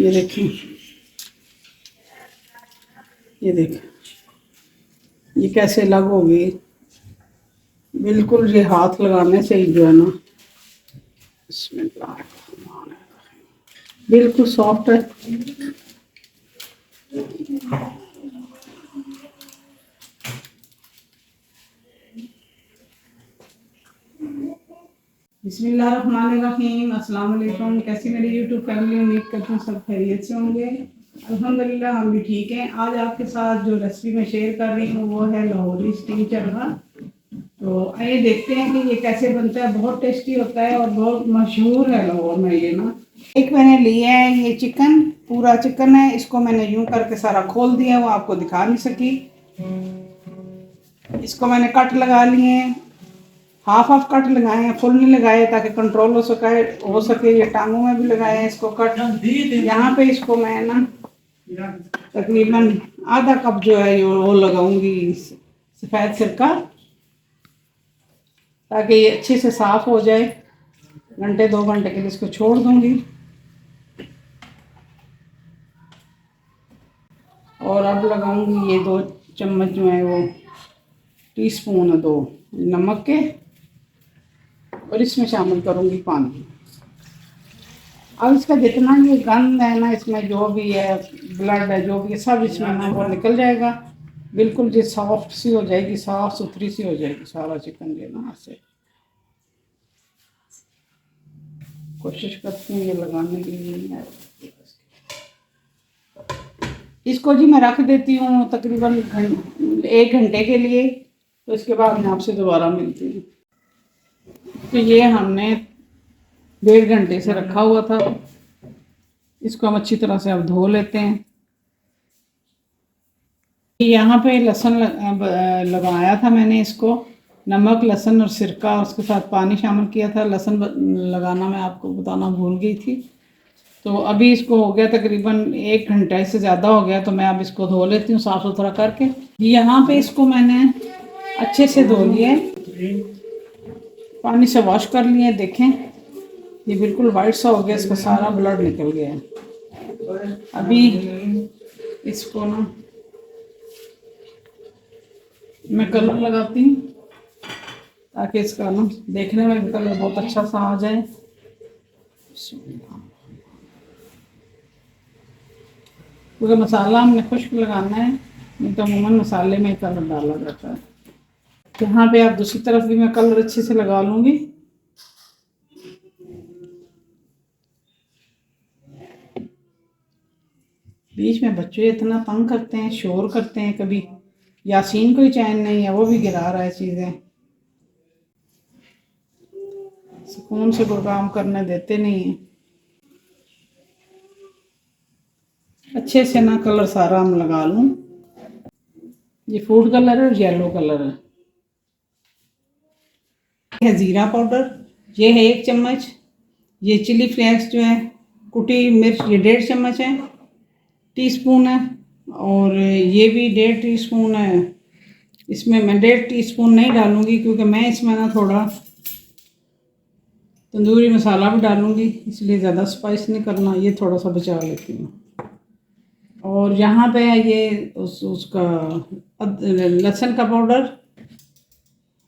ये देखें, ये देखें ये कैसे अलग हो गई। बिल्कुल ये हाथ लगाने से ही जो है ना, बिल्कुल सॉफ्ट है। बिस्मिल्लाहिर्रहमानिर्रहीम। अस्सलाम वालेकुम। कैसी मेरी यूट्यूब फैमिली, उम्मीद करती हूँ सब खैरियत से होंगे। अल्हम्दुलिल्लाह हम भी ठीक हैं। आज आपके साथ जो रेसिपी मैं शेयर कर रही हूँ वो है लाहौरी स्टीम चरवा। तो आइए देखते हैं कि ये कैसे बनता है। बहुत टेस्टी होता है और बहुत मशहूर है लाहौर में ये ना। एक मैंने लिया है ये चिकन, पूरा चिकन है। इसको मैंने यूं करके सारा खोल दिया, वो आपको दिखा नहीं सकी। इसको मैंने कट लगा लिए हैं, हाफ हाफ कट लगाए हैं, फुल नहीं लगाए ताकि कंट्रोल हो सके। ये टांगों में भी लगाए हैं इसको कट। यहाँ पे इसको मैं ना तकरीबन आधा कप जो है ये वो लगाऊंगी सफ़ेद सिरका, ताकि ये अच्छे से साफ हो जाए। घंटे 2 घंटे के लिए इसको छोड़ दूंगी। और अब लगाऊंगी ये 2 चम्मच जो है वो टीस्पून है 2 नमक के, और इसमें शामिल करूंगी पानी। अब इसका जितना ये गंद है ना, इसमें जो भी है ब्लड है जो भी है सब इसमें ना वो निकल जाएगा। बिल्कुल ये सॉफ्ट सी हो जाएगी, साफ सुथरी सी हो जाएगी सारा चिकन ये ना से। कोशिश करती हूँ ये लगाने के लिए। इसको जी मैं रख देती हूँ तकरीबन 1 घंटे के लिए। तो इसके बाद मैं आपसे दोबारा मिलती हूँ। तो ये हमने 1.5 घंटे से रखा हुआ था। इसको हम अच्छी तरह से अब धो लेते हैं। यहाँ पे लहसुन लगाया था मैंने इसको, नमक लहसुन और सिरका, उसके साथ पानी शामिल किया था। लहसुन लगाना मैं आपको बताना भूल गई थी। तो अभी इसको हो गया तकरीबन 1 घंटे से ज़्यादा हो गया। तो मैं अब इसको धो लेती हूँ साफ़ सुथरा करके। यहाँ पे इसको मैंने अच्छे से धो लिया, पानी से वॉश कर लिए। देखें ये बिल्कुल वाइट सा हो गया, इसका सारा ब्लड निकल गया है। अभी इसको ना मैं कलर लगाती हूँ ताकि इसका ना देखने में भी कलर बहुत अच्छा सा आ जाए। क्योंकि मसाला हमने खुश्क लगाना है, नहीं तो अमूमन मसाले में कलर डाला जाता है। यहाँ पे आप दूसरी तरफ भी मैं कलर अच्छे से लगा लूँगी। बीच में बच्चे इतना तंग करते हैं, शोर करते हैं। कभी यासीन को ही चैन नहीं है, वो भी गिरा रहा है चीज़ें, सुकून से कोई काम करने देते नहीं है। अच्छे से ना कलर सारा हम लगा लूँ। ये फूड कलर है और येलो कलर है। ज़ीरा पाउडर ये है 1 चम्मच। ये चिली फ्लेक्स जो है कुटी मिर्च ये 1.5 चम्मच है, टीस्पून है। और ये भी 1.5 टीस्पून है। इसमें मैं 1.5 टीस्पून नहीं डालूंगी क्योंकि मैं इसमें ना थोड़ा तंदूरी मसाला भी डालूंगी, इसलिए ज़्यादा स्पाइस नहीं करना, ये थोड़ा सा बचा लेती हूँ। और यहाँ पे ये उसका लहसुन का पाउडर,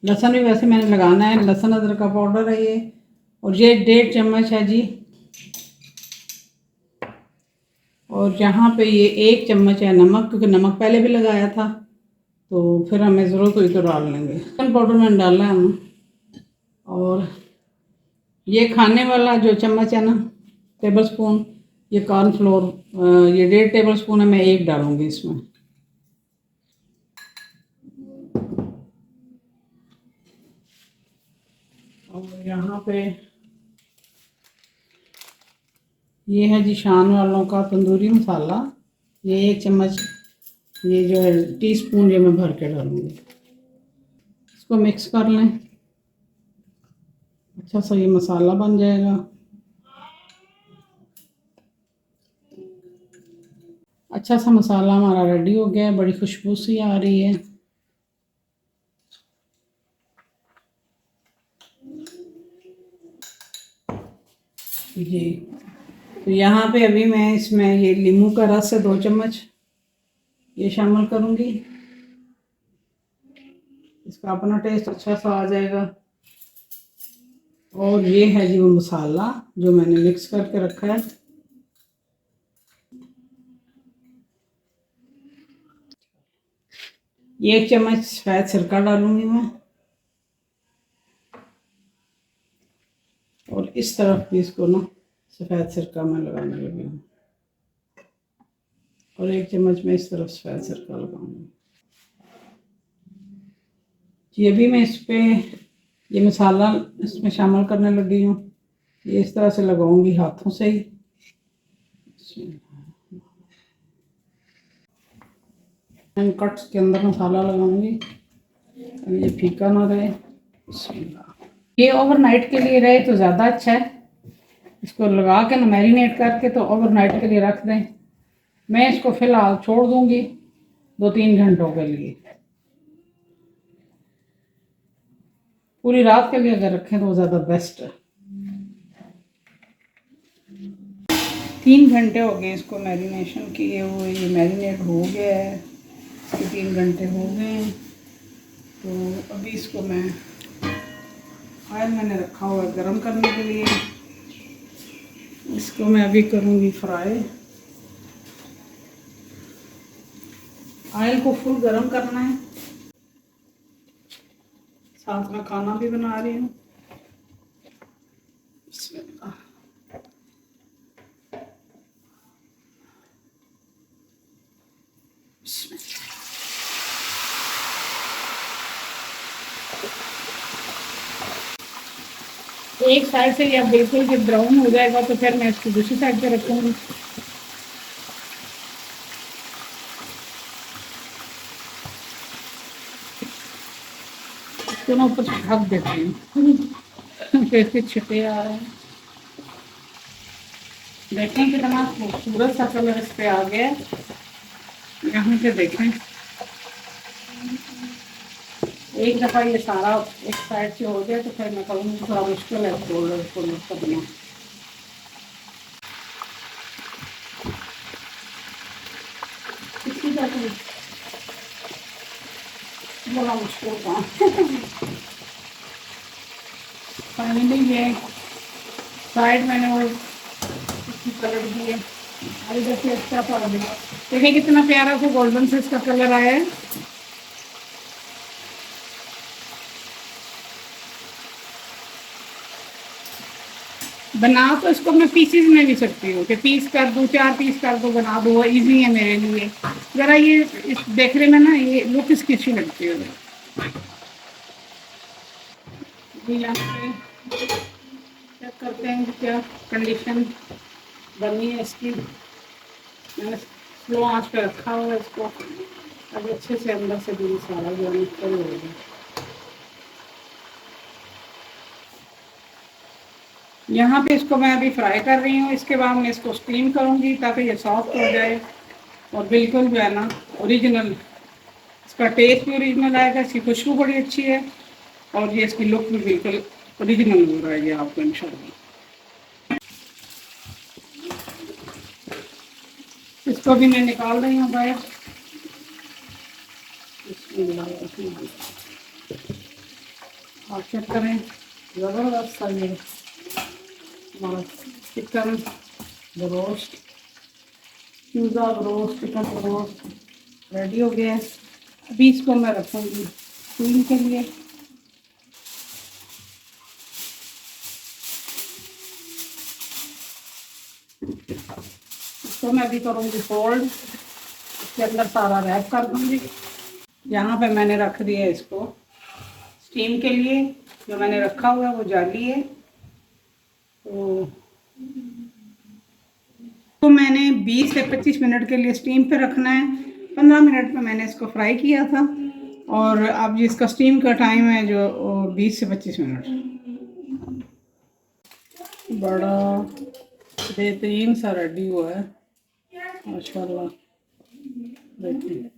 लहसुन भी वैसे मैंने लगाना है, लहसुन अदरक का पाउडर है ये। और ये 1.5 चम्मच है जी। और यहाँ पे ये 1 चम्मच है नमक, क्योंकि नमक पहले भी लगाया था तो फिर हमें ज़रूरत हुई तो डाल लेंगे। चिकन पाउडर मैंने डाला है हम। और ये खाने वाला जो चम्मच है ना, टेबल स्पून, ये कॉर्नफ्लोर, ये 1.5 टेबल स्पून है, मैं 1 डालूंगी इसमें। और यहाँ पे ये है जी शान वालों का तंदूरी मसाला, ये 1 चम्मच, ये जो है टीस्पून ये मैं भर के डालूंगी। इसको मिक्स कर लें, अच्छा सा ये मसाला बन जाएगा। अच्छा सा मसाला हमारा रेडी हो गया है, बड़ी खुशबू सी आ रही है। जी तो यहाँ पे अभी मैं इसमें ये नींबू का रस है 2 चम्मच ये शामिल करूँगी। इसका अपना टेस्ट अच्छा सा आ जाएगा। और ये है जी वो मसाला जो मैंने मिक्स करके रखा है। ये 1 चम्मच सफ़ेद सिरका डालूंगी मैं। और इस तरफ भी इसको ना सफ़ेद सिरका मैं लगाने लगी हूँ। और 1 चम्मच में इस तरफ सफ़ेद सिरका लगाऊंगी। ये भी मैं इस पे ये मसाला इसमें शामिल करने लगी हूँ। ये इस तरह से लगाऊंगी हाथों से ही। कट्स के अंदर मसाला लगाऊंगी, ये फीका ना रहे। ये ओवरनाइट के लिए रहे तो ज़्यादा अच्छा है। इसको लगा के ना मैरिनेट करके तो ओवरनाइट के लिए रख दें। मैं इसको फ़िलहाल छोड़ दूंगी 2-3 घंटों के लिए। पूरी रात के लिए अगर रखें तो ज़्यादा बेस्ट है। 3 घंटे हो गए इसको मैरिनेशन किए हुए। ये मैरिनेट हो गया है, इसके 3 घंटे हो गए हैं। तो अभी इसको मैं ऑयल मैंने रखा हुआ है गरम करने के लिए। इसको मैं अभी करूँगी फ्राई। ऑयल को फुल गरम करना है। साथ में खाना भी बना रही हूँ। एक साइड से या बिल्कुल जब ब्राउन हो जाएगा तो फिर मैं इसको दूसरी साइड पे रखूँगी। इसको ना ऊपर से ढक देती हूँ कैसे छिपे आ रहे हैं। देखें कितना खूबसूरत सा कलर इस पे आ गया है। यहाँ पे देखें एक दफ़ा ये सारा एक साइड से हो गया तो फिर मैं कहूँगी थोड़ा मुश्किल है इसको करना। इसी तरह बड़ा मुश्किल था। फाइनली ये साइड मैंने वो पलट दी है। और इधर से एक्स्ट्रा पड़ दिया। देखिए कितना प्यारा सा गोल्डन से इसका कलर आया है। बना तो इसको मैं पीसीज में भी सकती हूँ कि पीस कर दूँ, 4 पीस कर दो, बना दो, इजी है मेरे लिए। ज़रा ये इस देखने में ना ये लुक इसकी अच्छी लगती है। चेक करते हैं क्या कंडीशन बनी है इसकी। मैंने स्लो आंच पे रखा हुआ है इसको। अब अच्छे से अंदर से भी सारा जो निकल होगा। यहाँ पे इसको मैं अभी फ्राई कर रही हूँ। इसके बाद मैं इसको स्टीम करूँगी ताकि ये सॉफ्ट हो जाए और बिल्कुल जो है ना ओरिजिनल, इसका टेस्ट भी ओरिजिनल आएगा। इसकी खुशबू बड़ी अच्छी है और ये इसकी लुक भी बिल्कुल ओरिजिनल हो रहा है ये आपको इंशाल्लाह। इसको भी मैं निकाल रही हूँ बाहर। और चेक करें ज़बरदस्त सा ये हमारा chicken roast, pizza roast, chicken roast ready हो गया है। अभी इसको मैं रखूँगी स्टीम के लिए। इसको मैं अभी करूँगी फोल्ड, इसके अंदर सारा रैप कर दूँगी। यहाँ पे मैंने रख दिया है इसको स्टीम के लिए। जो मैंने रखा हुआ है वो जाली है। तो मैंने 20 से 25 मिनट के लिए स्टीम पे रखना है। 15 मिनट में मैंने इसको फ्राई किया था और अब जिसका स्टीम का टाइम है जो 20 से 25 मिनट। बड़ा बेहतरीन सा रेडी हुआ है माशाल्लाह। देखिए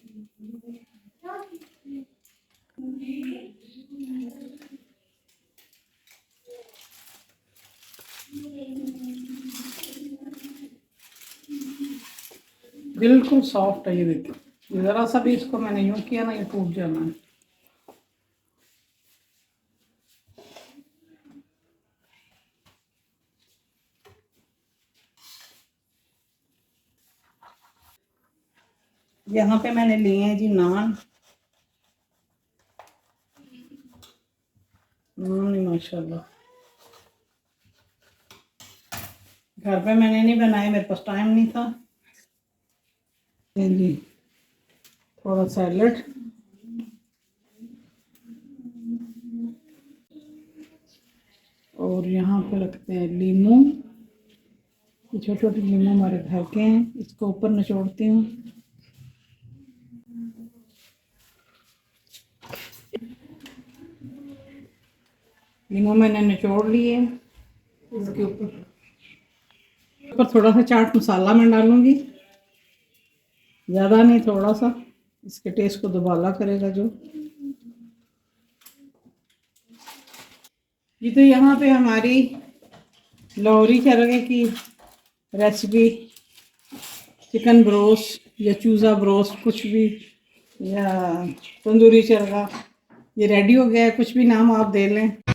बिल्कुल सॉफ्ट है। ये देखिए, ज़रा सा भी इसको मैंने यूँ किया ना, ये टूट जाना है। यहाँ पे मैंने लिए हैं जी नान। माशाल्लाह, घर पे मैंने नहीं बनाए, मेरे पास टाइम नहीं था। जी, थोड़ा सैलड, और यहाँ पे रखते हैं लीमू। ये छोटे छोटे लीमू हमारे घर के हैं, इसको ऊपर निचोड़ती हूँ। लीमू मैंने निचोड़ लिए। इसके ऊपर थोड़ा सा चाट मसाला मैं डालूंगी, ज़्यादा नहीं, थोड़ा सा, इसके टेस्ट को दुबाला करेगा जो। ये तो यहाँ पे हमारी लाहौरी चरगे की रेसिपी, चिकन ब्रोस्ट या चूज़ा ब्रोस्ट, कुछ भी, या तंदूरी चरगा, ये रेडी हो गया है। कुछ भी नाम आप दे लें।